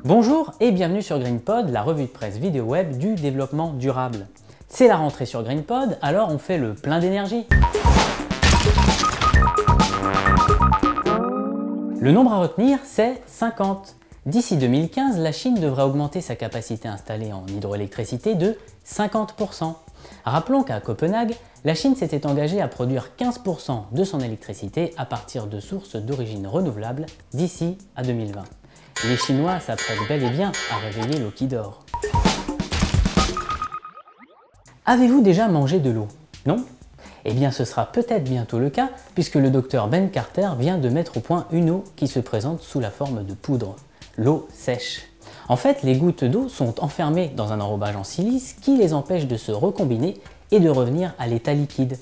Bonjour et bienvenue sur GreenPod, la revue de presse vidéo web du développement durable. C'est la rentrée sur GreenPod, alors on fait le plein d'énergie. Le nombre à retenir, c'est 50. D'ici 2015, la Chine devrait augmenter sa capacité installée en hydroélectricité de 50%. Rappelons qu'à Copenhague, la Chine s'était engagée à produire 15% de son électricité à partir de sources d'origine renouvelable d'ici à 2020. Les Chinois s'apprêtent bel et bien à réveiller l'eau qui dort. Avez-vous déjà mangé de l'eau? Non? Eh bien ce sera peut-être bientôt le cas puisque le docteur Ben Carter vient de mettre au point une eau qui se présente sous la forme de poudre, l'eau sèche. En fait, les gouttes d'eau sont enfermées dans un enrobage en silice qui les empêche de se recombiner et de revenir à l'état liquide.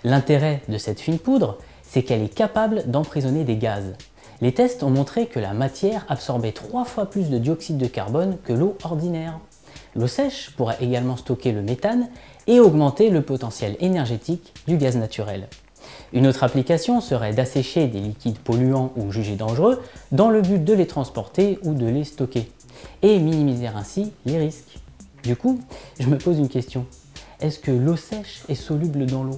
L'intérêt de cette fine poudre, c'est qu'elle est capable d'emprisonner des gaz. Les tests ont montré que la matière absorbait 3 fois plus de dioxyde de carbone que l'eau ordinaire. L'eau sèche pourrait également stocker le méthane et augmenter le potentiel énergétique du gaz naturel. Une autre application serait d'assécher des liquides polluants ou jugés dangereux dans le but de les transporter ou de les stocker et minimiser ainsi les risques. Du coup, je me pose une question. Est-ce que l'eau sèche est soluble dans l'eau?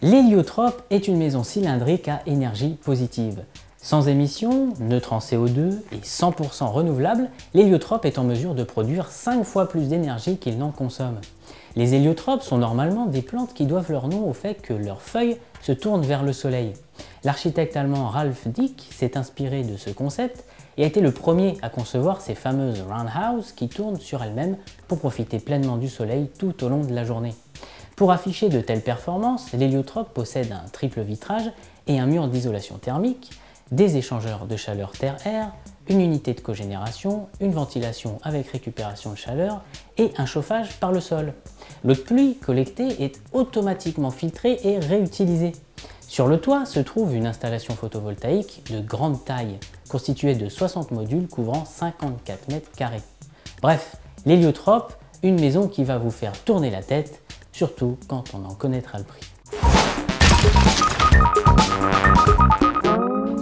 L'héliotrope est une maison cylindrique à énergie positive. Sans émissions, neutre en CO2 et 100% renouvelable, l'héliotrope est en mesure de produire 5 fois plus d'énergie qu'il n'en consomme. Les héliotropes sont normalement des plantes qui doivent leur nom au fait que leurs feuilles se tournent vers le soleil. L'architecte allemand Ralph Dick s'est inspiré de ce concept et a été le premier à concevoir ces fameuses roundhouses qui tournent sur elles-mêmes pour profiter pleinement du soleil tout au long de la journée. Pour afficher de telles performances, l'héliotrope possède un triple vitrage et un mur d'isolation thermique, des échangeurs de chaleur terre-air, une unité de cogénération, une ventilation avec récupération de chaleur et un chauffage par le sol. L'eau de pluie collectée est automatiquement filtrée et réutilisée. Sur le toit se trouve une installation photovoltaïque de grande taille, constituée de 60 modules couvrant 54 mètres carrés. Bref, l'héliotrope, une maison qui va vous faire tourner la tête, surtout quand on en connaîtra le prix.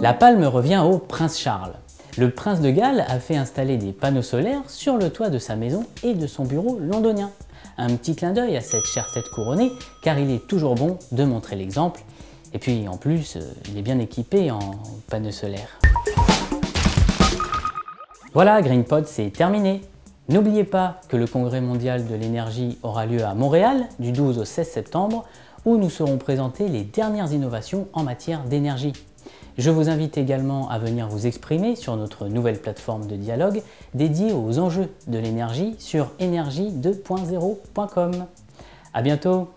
La palme revient au prince Charles. Le prince de Galles a fait installer des panneaux solaires sur le toit de sa maison et de son bureau londonien. Un petit clin d'œil à cette chère tête couronnée, car il est toujours bon de montrer l'exemple. Et puis en plus, il est bien équipé en panneaux solaires. Voilà, GreenPod, c'est terminé. N'oubliez pas que le Congrès mondial de l'énergie aura lieu à Montréal du 12 au 16 septembre où nous serons présentés les dernières innovations en matière d'énergie. Je vous invite également à venir vous exprimer sur notre nouvelle plateforme de dialogue dédiée aux enjeux de l'énergie sur energie2.0.com. À bientôt!